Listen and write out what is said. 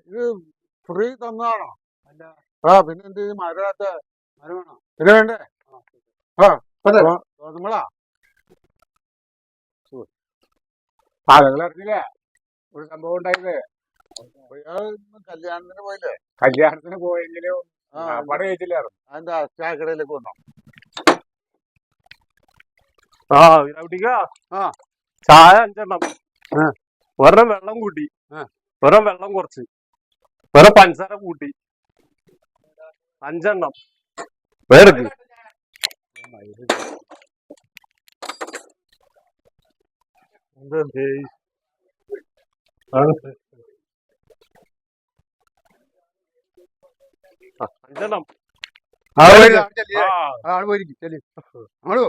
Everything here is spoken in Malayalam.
ഇത് ഫ്രീ തന്നാണോ? ആ പിന്നെ എന്ത് മരത്തെ മരമാണോ ഇത് വേണ്ടേ? നമ്മളാ ആളുകൾ അറിഞ്ഞില്ലേ ഒരു സംഭവം ഉണ്ടായില്ലേ? കല്യാണത്തിന് പോയില്ലേ? കല്യാണത്തിന് പോയെങ്കിലും പട കഴിച്ചില്ലായിരുന്നു. അതിന്റെ ചായക്കടയിലേക്ക് വന്നോ? ചായ 5 ഒരെണ്ണം വെള്ളം കൂട്ടി, ഒരെണ്ണം വെള്ളം കുറച്ച്, ഒരെണ്ണം പഞ്ചസാര കൂട്ടി 5 വേറെക്ക് അങ്ങോട്ട്